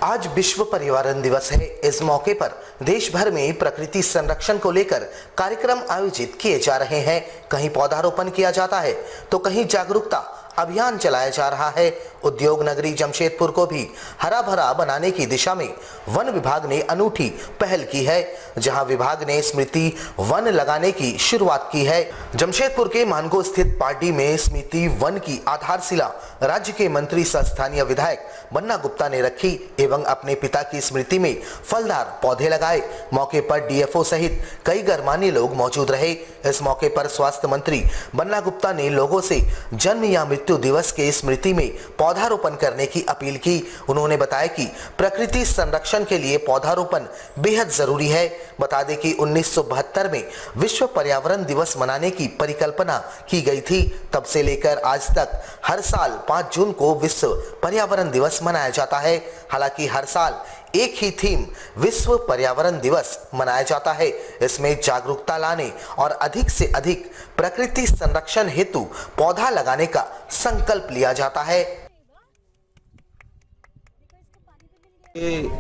आज विश्व पर्यावरण दिवस है। इस मौके पर देश भर में प्रकृति संरक्षण को लेकर कार्यक्रम आयोजित किए जा रहे हैं। कहीं पौधारोपण किया जाता है तो कहीं जागरूकता अभियान चलाया जा रहा है। उद्योग नगरी जमशेदपुर को भी हरा भरा बनाने की दिशा में वन विभाग ने अनूठी पहल की है, जहां विभाग ने स्मृति वन लगाने की शुरुआत की है। जमशेदपुर के मानगो स्थित पार्टी में स्मृति वन की आधारशिला राज्य के मंत्री सह स्थानीय विधायक बन्ना गुप्ता ने रखी एवं अपने पिता की स्मृति में फलदार पौधे लगाए। मौके पर डीएफओ सहित कई गणमान्य लोग मौजूद रहे। इस मौके पर स्वास्थ्य मंत्री बन्ना गुप्ता ने लोगों से जन्म या मृत्यु दिवस के स्मृति में पौधारोपण करने की अपील की। उन्होंने बताया कि प्रकृति संरक्षण के लिए पौधारोपण बेहद जरूरी है। बता दें कि 1972 में विश्व पर्यावरण दिवस मनाने की परिकल्पना की गई थी। तब से लेकर आज तक हर साल 5 जून को विश्व पर्यावरण दिवस मनाया जाता है। हालांकि हर साल एक ही थीम विश्व पर्यावरण दिवस मनाया जाता है। इसमें जागरूकता लाने और अधिक से अधिक प्रकृति संरक्षण हेतु पौधा लगाने का संकल्प लिया जाता है।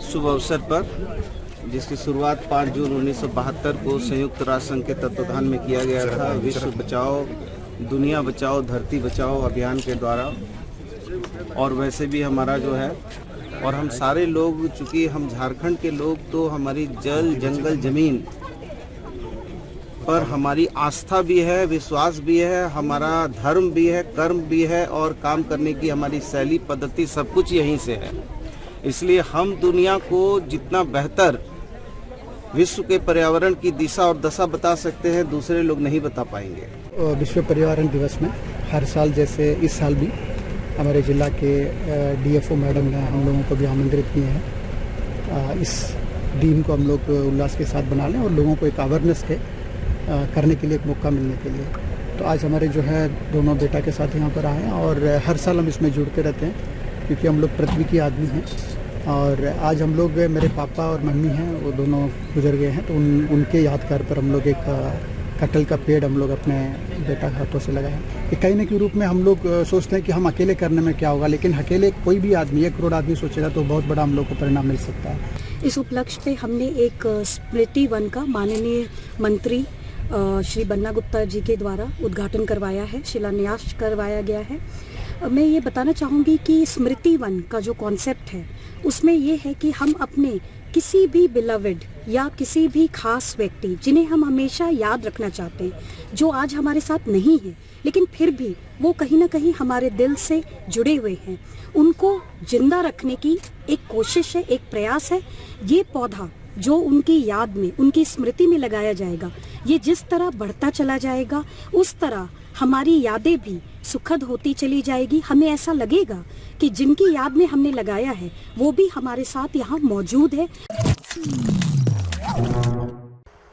शुभ अवसर पर जिसकी शुरुआत 5 जून 1972 को संयुक्त राष्ट्र संघ के तत्वाधान में किया गया था, विश्व बचाओ दुनिया बचाओ धरती बचाओ अभियान के द्वारा। और वैसे भी हमारा जो है और हम सारे लोग, चूँकि हम झारखंड के लोग, तो हमारी जल जंगल जमीन पर हमारी आस्था भी है, विश्वास भी है, हमारा धर्म भी है, कर्म भी है और काम करने की हमारी शैली पद्धति सब कुछ यहीं से है। इसलिए हम दुनिया को जितना बेहतर विश्व के पर्यावरण की दिशा और दशा बता सकते हैं, दूसरे लोग नहीं बता पाएंगे। विश्व पर्यावरण दिवस में हर साल जैसे इस साल भी हमारे जिला के डीएफओ मैडम ने हम लोगों को भी आमंत्रित किए हैं। इस दिन को हम लोग उल्लास के साथ बना लें और लोगों को एक अवेयरनेस करने के लिए एक मौका मिलने के लिए। तो आज हमारे जो है दोनों बेटा के साथ यहाँ पर आए हैं और हर साल हम इसमें जुड़ते रहते हैं, क्योंकि हम लोग पृथ्वी के आदमी हैं। और आज हम लोग, मेरे पापा और मम्मी हैं, वो दोनों गुजर गए हैं, तो उनके यादगार पर हम लोग एक कटहल का पेड़ हम लोग अपने बेटा के हाथों से लगाए। एक कहीं न के रूप में हम लोग सोचते हैं कि हम अकेले करने में क्या होगा, लेकिन अकेले कोई भी आदमी, 1 करोड़ आदमी सोचेगा तो बहुत बड़ा हम लोग को परिणाम मिल सकता है। इस उपलक्ष्य पे हमने एक स्मृति वन का माननीय मंत्री श्री बन्ना गुप्ता जी के द्वारा उद्घाटन करवाया है, शिलान्यास करवाया गया है। मैं ये बताना चाहूँगी कि स्मृति वन का जो कॉन्सेप्ट है उसमें ये है कि हम अपने किसी भी बिलवेड या किसी भी खास व्यक्ति जिन्हें हम हमेशा याद रखना चाहते हैं, जो आज हमारे साथ नहीं है लेकिन फिर भी वो कहीं ना कहीं हमारे दिल से जुड़े हुए हैं, उनको जिंदा रखने की एक कोशिश है, एक प्रयास है। ये पौधा जो उनकी याद में, उनकी स्मृति में लगाया जाएगा, ये जिस तरह बढ़ता चला जाएगा उस तरह हमारी यादें भी सुखद होती चली जाएगी। हमें ऐसा लगेगा कि जिनकी याद में हमने लगाया है वो भी हमारे साथ यहाँ मौजूद है।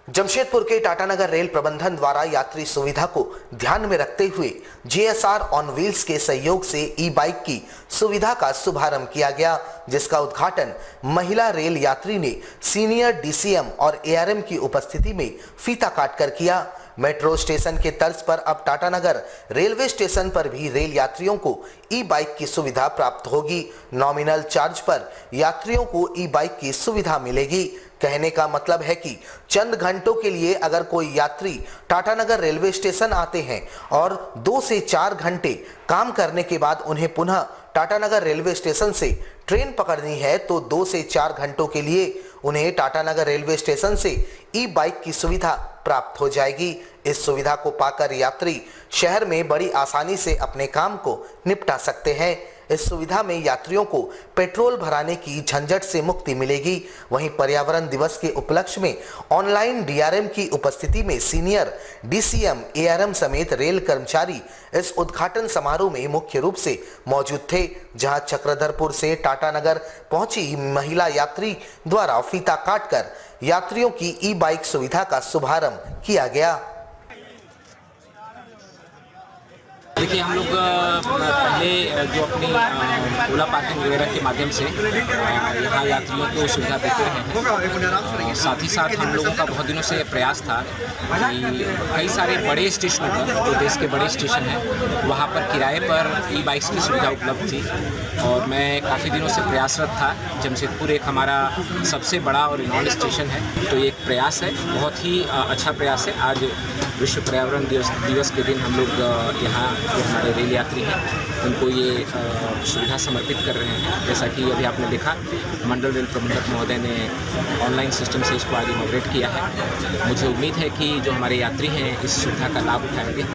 जमशेदपुर के टाटानगर रेल प्रबंधन द्वारा यात्री सुविधा को ध्यान में रखते हुए जेएसआर ऑन व्हील्स के सहयोग से ई बाइक की सुविधा का शुभारंभ किया गया, जिसका उद्घाटन महिला रेल यात्री ने सीनियर डीसीएम और एआरएम की उपस्थिति में फीता काटकर किया। मेट्रो स्टेशन के तर्ज पर अब टाटानगर रेलवे स्टेशन पर भी रेल यात्रियों को ई बाइक की सुविधा प्राप्त होगी। नॉमिनल चार्ज पर यात्रियों को ई बाइक की सुविधा मिलेगी। कहने का मतलब है कि चंद घंटों के लिए अगर कोई यात्री टाटानगर रेलवे स्टेशन आते हैं और 2 से 4 घंटे काम करने के बाद उन्हें पुनः टाटानगर रेलवे स्टेशन से ट्रेन पकड़नी है, तो 2 से 4 घंटों के लिए उन्हें टाटानगर रेलवे स्टेशन से ई बाइक की सुविधा प्राप्त हो जाएगी। इस सुविधा को पाकर यात्री शहर में बड़ी आसानी से अपने काम को निपटा सकते हैं। इस सुविधा में यात्रियों को पेट्रोल भराने की झंझट से मुक्ति मिलेगी। वहीं पर्यावरण दिवस के उपलक्ष्य में ऑनलाइन डीआरएम की उपस्थिति में सीनियर डीसीएम, एआरएम समेत रेल कर्मचारी इस उद्घाटन समारोह में मुख्य रूप से मौजूद थे, जहां चक्रधरपुर से टाटानगर पहुंची महिला यात्री द्वारा फीता काटकर यात्रियों की ई बाइक सुविधा का शुभारंभ किया गया। देखिए हम लोग पहले जो अपनी ओला पार्किंग वगैरह के माध्यम से यहाँ यात्रियों को सुविधा देते रहे हैं। साथ ही साथ हम लोगों का बहुत दिनों से प्रयास था कि कई सारे बड़े स्टेशनों पर, जो देश के बड़े स्टेशन हैं, वहाँ पर किराए पर ई बाइक्स की सुविधा उपलब्ध थी और मैं काफ़ी दिनों से प्रयासरत था। जमशेदपुर एक हमारा सबसे बड़ा और रिनॉल्ड स्टेशन है, तो ये एक प्रयास है, बहुत ही अच्छा प्रयास है। आज विश्व पर्यावरण दिवस के दिन हम लोग यहाँ जो हमारे रेल यात्री हैं उनको ये सुविधा समर्पित कर रहे हैं। जैसा कि अभी आपने देखा, मंडल रेल प्रबंधक महोदय ने ऑनलाइन सिस्टम से इसको आज इनॉग्रेट किया है। मुझे उम्मीद है कि जो हमारे यात्री हैं इस सुविधा का लाभ उठाएंगे।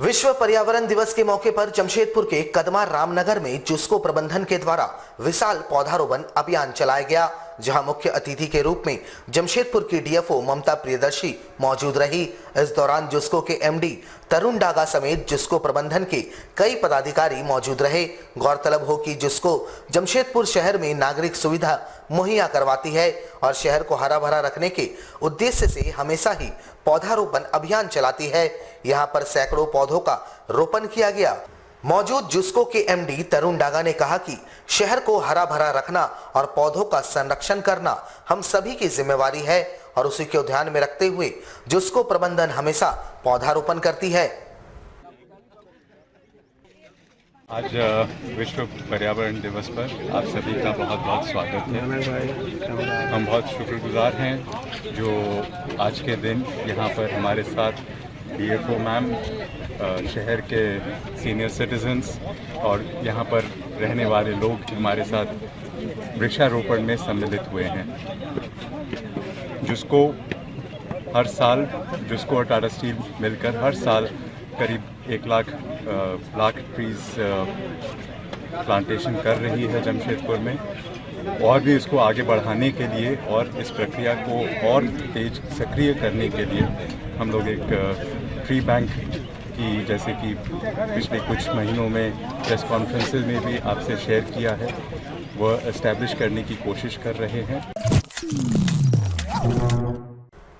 विश्व पर्यावरण दिवस के मौके पर जमशेदपुर के कदमा रामनगर में जुस्को प्रबंधन के द्वारा विशाल पौधारोपण अभियान चलाया गया, जहां मुख्य अतिथि के रूप में जमशेदपुर की डीएफओ ममता प्रियदर्शी मौजूद रही। इस दौरान जुस्को के एमडी तरुण डागा समेत जुस्को प्रबंधन के कई पदाधिकारी मौजूद रहे। गौरतलब हो कि जुस्को जमशेदपुर शहर में नागरिक सुविधा मुहैया करवाती है और शहर को हरा भरा रखने के उद्देश्य से हमेशा ही पौधारोपण अभियान चलाती है। यहाँ पर सैकड़ों पौधों का रोपण किया गया। मौजूद जुस्को के एमडी तरुण डागा ने कहा कि शहर को हरा भरा रखना और पौधों का संरक्षण करना हम सभी की जिम्मेवारी है और उसी को ध्यान में रखते हुए जुस्को प्रबंधन हमेशा पौधारोपण करती है। आज विश्व पर्यावरण दिवस पर आप सभी का बहुत बहुत स्वागत है। हम बहुत शुक्रगुजार हैं जो आज के दिन यहाँ पर हमारे साथ डीएफओ मैम, शहर के सीनियर सिटीजन्स और यहाँ पर रहने वाले लोग हमारे साथ वृक्षारोपण में सम्मिलित हुए हैं। जिसको हर साल जिसको और टाटा स्टील मिलकर हर साल करीब 1 लाख ट्रीज प्लांटेशन कर रही है जमशेदपुर में, और भी इसको आगे बढ़ाने के लिए और इस प्रक्रिया को और तेज सक्रिय करने के लिए हम लोग एक ट्री बैंक की, जैसे कि पिछले कुछ महीनों में प्रेस कॉन्फ्रेंसेस में भी आपसे शेयर किया है, वह एस्टैब्लिश करने की कोशिश कर रहे हैं।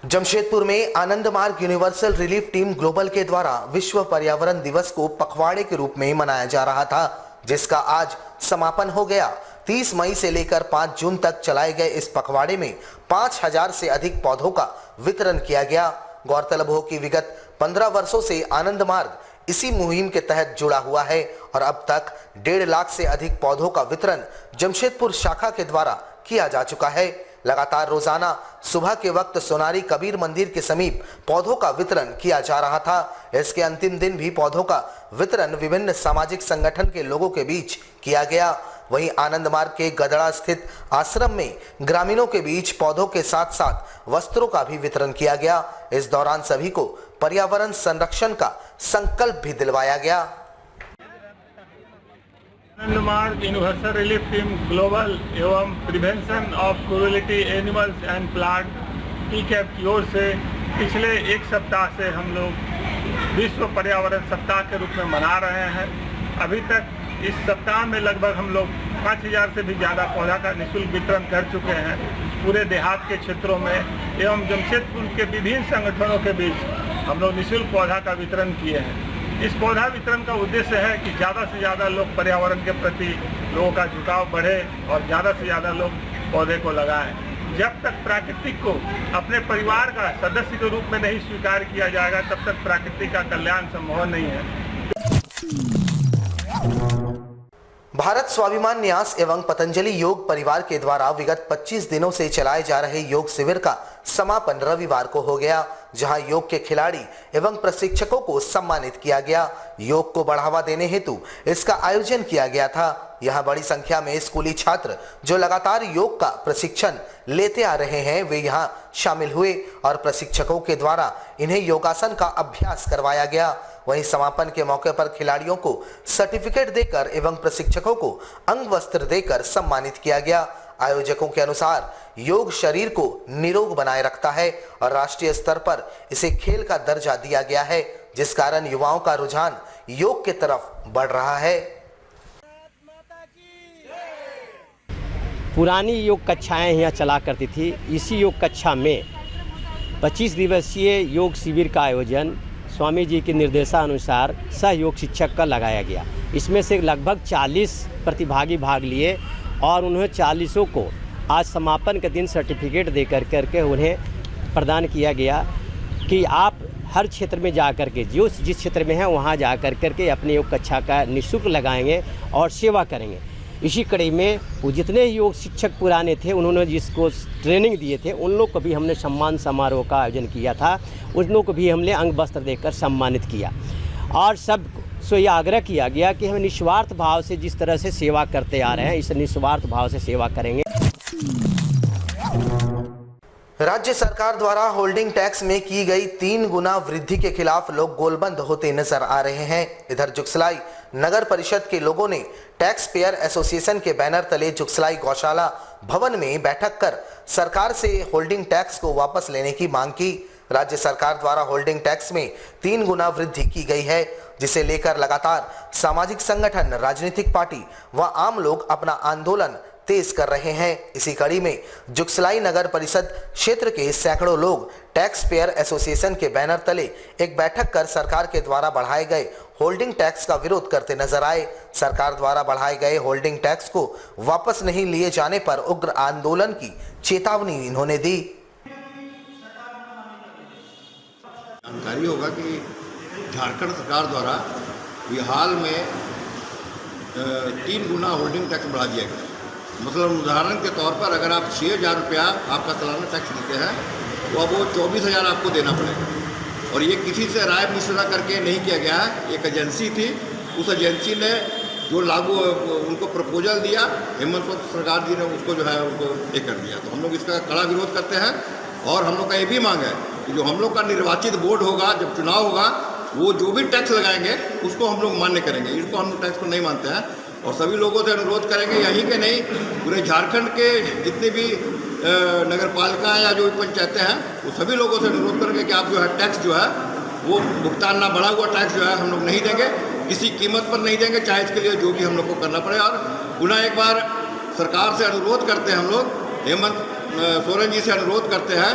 जमशेदपुर में आनंद Marg universal relief team global के द्वारा विश्व पर्यावरण दिवस को पखवाड़े के रूप में मनाया जा रहा था, जिसका आज समापन हो गया। 30 मई से लेकर 5 जून तक चलाए गए इस पखवाड़े में 5000 से अधिक पौधों का वितरण किया गया। गौरतलब हो कि विगत 15 वर्षों से आनंद मार्ग इसी मुहिम के तहत जुड़ा हुआ है और अब तक 1.5 लाख से अधिक पौधों का वितरण जमशेदपुर शाखा के द्वारा किया जा चुका है। लगातार रोजाना सुबह के वक्त सोनारी कबीर मंदिर के समीप पौधों का वितरण किया जा रहा था। इसके अंतिम दिन भी पौधों का वितरण विभिन्न सामाजिक संगठन के लोगों के बीच किया गया। वहीं आनंद मार्ग के गदड़ा स्थित आश्रम में ग्रामीणों के बीच पौधों के साथ साथ वस्त्रों का भी वितरण किया गया। इस दौरान सभी को पर्यावरण संरक्षण का संकल्प भी दिलवाया गया। Anand Marg universal relief team global एवं prevention of cruelty animals and plant पीकैप की ओर से पिछले 1 सप्ताह से हम लोग विश्व पर्यावरण सप्ताह के रूप में मना रहे हैं। अभी तक इस सप्ताह में लगभग हम लोग 5000 से भी ज़्यादा पौधा का निःशुल्क वितरण कर चुके हैं पूरे देहात के क्षेत्रों में एवं जमशेदपुर के विभिन्न संगठनों के बीच हम लोग निःशुल्क पौधा का वितरण किए हैं। इस पौधा वितरण का उद्देश्य है कि ज़्यादा से ज़्यादा लोग पर्यावरण के प्रति लोगों का झुकाव बढ़े और ज़्यादा से ज़्यादा लोग पौधे को लगाएं। जब तक प्रकृति को अपने परिवार का सदस्य के रूप में नहीं स्वीकार किया जाएगा, तब तक प्रकृति का कल्याण संभव नहीं है। भारत स्वाभिमान न्यास एवं पतंजलि योग परिवार के द्वारा विगत 25 दिनों से चलाए जा रहे योग शिविर का समापन रविवार को हो गया, जहां योग के खिलाड़ी एवं प्रशिक्षकों को सम्मानित किया गया। योग को बढ़ावा देने हेतु इसका आयोजन किया गया था। यहां बड़ी संख्या में स्कूली छात्र जो लगातार योग का प्रशिक्षण लेते आ रहे हैं, वे यहां शामिल हुए और प्रशिक्षकों के द्वारा इन्हें योगासन का अभ्यास करवाया गया। वहीं समापन के मौके पर खिलाड़ियों को सर्टिफिकेट देकर एवं प्रशिक्षकों को अंग वस्त्र देकर सम्मानित किया गया। आयोजकों के अनुसार योग शरीर को निरोग बनाए रखता है और राष्ट्रीय स्तर पर इसे खेल का दर्जा दिया गया है, जिस कारण युवाओं का रुझान योग के तरफ बढ़ रहा है। पुरानी योग कक्षाएं यहाँ चला करती थी। इसी योग कक्षा में 25 दिवसीय योग शिविर का आयोजन स्वामी जी के निर्देशानुसार सहयोग शिक्षक का लगाया गया। इसमें से लगभग 40 प्रतिभागी भाग लिए और उन्हें 40 को आज समापन के दिन सर्टिफिकेट दे करके उन्हें प्रदान किया गया कि आप हर क्षेत्र में जा कर के जिस क्षेत्र में है वहाँ जा कर के अपने योग कक्षा का निःशुल्क लगाएंगे और सेवा करेंगे। इसी कड़ी में वो जितने योग शिक्षक पुराने थे उन्होंने जिसको ट्रेनिंग दिए थे उन लोग को भी हमने सम्मान समारोह का आयोजन किया था। उन लोग को भी हमने अंग वस्त्र देकर सम्मानित किया और सब से यह आग्रह किया गया कि हम निस्वार्थ भाव से जिस तरह से सेवा करते आ रहे हैं इस निस्वार्थ भाव से सेवा करेंगे। राज्य सरकार द्वारा होल्डिंग टैक्स में की गई 3 गुना वृद्धि के खिलाफ लोग गोलबंद होते नजर आ रहे हैं। इधर जुगसलाई नगर परिषद के लोगों ने टैक्स पेयर एसोसिएशन के बैनर तले जुगसलाई गौशाला भवन में बैठक कर सरकार से होल्डिंग टैक्स को वापस लेने की मांग की। राज्य सरकार द्वारा होल्डिंग टैक्स में 3 गुना वृद्धि की गई है, जिसे लेकर लगातार सामाजिक संगठन, राजनीतिक पार्टी व आम लोग अपना आंदोलन तेज कर रहे हैं। इसी कड़ी में जुगसलाई नगर परिषद क्षेत्र के सैकड़ों लोग टैक्स पेयर एसोसिएशन के बैनर तले एक बैठक कर सरकार के द्वारा बढ़ाए गए होल्डिंग टैक्स का विरोध करते नजर आए। सरकार द्वारा बढ़ाए गए होल्डिंग टैक्स को वापस नहीं लिए जाने पर उग्र आंदोलन की चेतावनी इन्होंने दी। जानकारी होगा कि झारखंड सरकार द्वारा हाल में 3 गुना होल्डिंग टैक्स बढ़ा दिया गया। मतलब उदाहरण के तौर पर अगर आप 6,000 रुपया आपका सालाना टैक्स देते हैं तो अब वो 24,000 आपको देना पड़ेगा। और ये किसी से राय मशवरा करके नहीं किया गया है। एक एजेंसी थी, उस एजेंसी ने जो लागू उनको प्रपोजल दिया, हेमंत सोरेन सरकार जी ने उसको जो है उनको ये कर दिया। तो हम लोग इसका कड़ा विरोध करते हैं और हम लोग का ये भी मांग है कि जो हम लोग का निर्वाचित बोर्ड होगा, जब चुनाव होगा, वो जो भी टैक्स लगाएंगे उसको हम लोग मान्य करेंगे। इसको हम लोग टैक्स को नहीं मानते हैं और सभी लोगों से अनुरोध करेंगे, यहीं के नहीं पूरे झारखंड के जितने भी नगर पालिका या जो भी पंचायतें हैं वो सभी लोगों से अनुरोध करेंगे कि आप जो है टैक्स जो है वो भुगतान ना, बढ़ा हुआ टैक्स जो है हम लोग नहीं देंगे, किसी कीमत पर नहीं देंगे, चाहे इसके लिए जो भी हम लोग को करना पड़े। और पुनः एक बार सरकार से अनुरोध करते हैं, हम लोग हेमंत सोरेन जी से अनुरोध करते हैं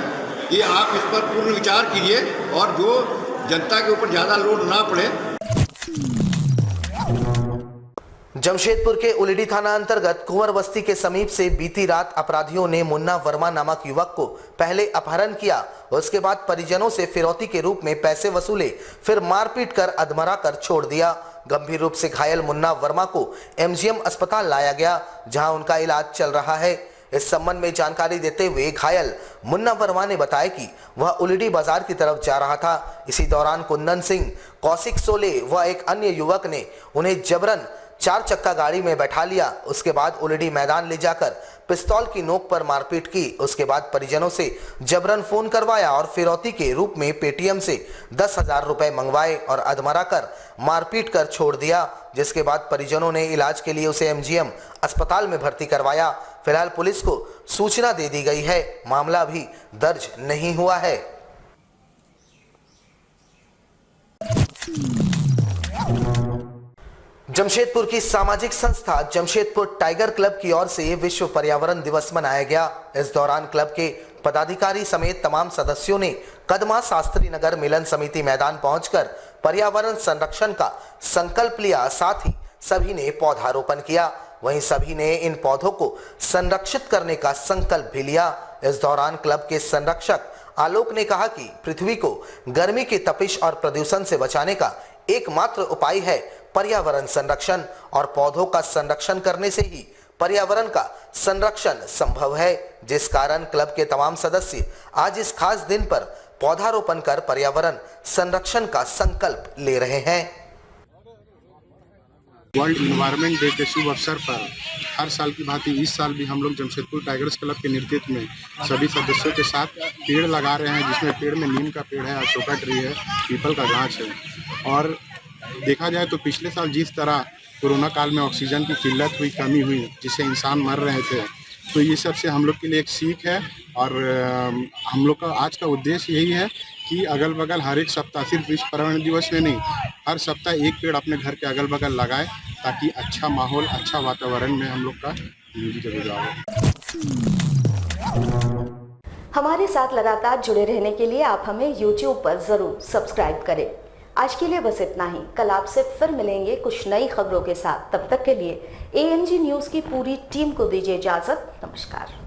कि आप इस पर पूर्ण विचार कीजिए और जो जनता के ऊपर ज़्यादा लोड ना पड़े। जमशेदपुर के उलिडी थाना अंतर्गत कुंवर बस्ती के समीप से बीती रात अपराधियों ने मुन्ना वर्मा नामक युवक को पहले अपहरण किया, उसके बाद परिजनों से फिरौती के रूप में पैसे वसूले, फिर मारपीट कर अधमरा कर छोड़ दिया। गंभीर रूप से घायल मुन्ना वर्मा को एमजीएम अस्पताल लाया गया, जहां उनका इलाज चल रहा है। इस संबंध में जानकारी देते हुए घायल मुन्ना वर्मा ने बताया कि वह उलिडी बाजार की तरफ जा रहा था। इसी दौरान कुंदन सिंह, कौशिक सोले व एक अन्य युवक ने उन्हें जबरन 4 चक्का गाड़ी में बैठा लिया। उसके बाद उलिडी मैदान ले जाकर पिस्तौल की नोक पर मारपीट की। उसके बाद परिजनों से जबरन फोन करवाया और फिरौती के रूप में पेटीएम से 10,000 रुपए मंगवाए और अधमरा कर मारपीट कर छोड़ दिया, जिसके बाद परिजनों ने इलाज के लिए उसे एमजीएम अस्पताल में भर्ती करवाया। फिलहाल पुलिस को सूचना दे दी गई है, मामला अभी दर्ज नहीं हुआ है। जमशेदपुर की सामाजिक संस्था जमशेदपुर टाइगर क्लब की ओर से विश्व पर्यावरण दिवस मनाया गया। इस दौरान क्लब के पदाधिकारी समेत तमाम सदस्यों ने कदमा शास्त्री नगर मिलन समिति मैदान पहुंचकर पर्यावरण संरक्षण का संकल्प लिया। साथ ही सभी ने पौधारोपण किया। वहीं सभी ने इन पौधों को संरक्षित करने का संकल्प भी लिया। इस दौरान क्लब के संरक्षक आलोक ने कहा कि पृथ्वी को गर्मी की तपिश और प्रदूषण से बचाने का एकमात्र उपाय है पर्यावरण संरक्षण और पौधों का संरक्षण करने से ही पर्यावरण का संरक्षण संभव है, जिस कारण क्लब के तमाम सदस्य आज इस खास दिन पर पौधारोपण कर पर्यावरण संरक्षण का संकल्प ले रहे हैं। वर्ल्ड इन्वायरमेंट डे के शुभ अवसर पर हर साल की भांति इस साल भी हम लोग जमशेदपुर टाइगर्स क्लब के नेतृत्व में सभी सदस्यों के साथ पेड़ लगा रहे हैं, जिसमें पेड़ में नीम का पेड़ है, अशोका ट्री है, पीपल का गाछ है। और देखा जाए तो पिछले साल जिस तरह कोरोना काल में ऑक्सीजन की किल्लत हुई, कमी हुई, जिससे इंसान मर रहे थे, तो ये सब से हम लोग के लिए एक सीख है। और हम लोग का आज का उद्देश्य यही है कि अगल बगल हर एक सप्ताह, सिर्फ विश्व पर्यावरण दिवस में नहीं, हर सप्ताह एक पेड़ अपने घर के अगल बगल लगाए, ताकि अच्छा माहौल, अच्छा वातावरण में हम लोग का जिंदगी गुजारे। हमारे साथ लगातार जुड़े रहने के लिए आप हमें YouTube पर ज़रूर सब्सक्राइब करें। आज के लिए बस इतना ही। कल आपसे फिर मिलेंगे कुछ नई खबरों के साथ। तब तक के लिए ANG न्यूज़ की पूरी टीम को दीजिए इजाजत। नमस्कार।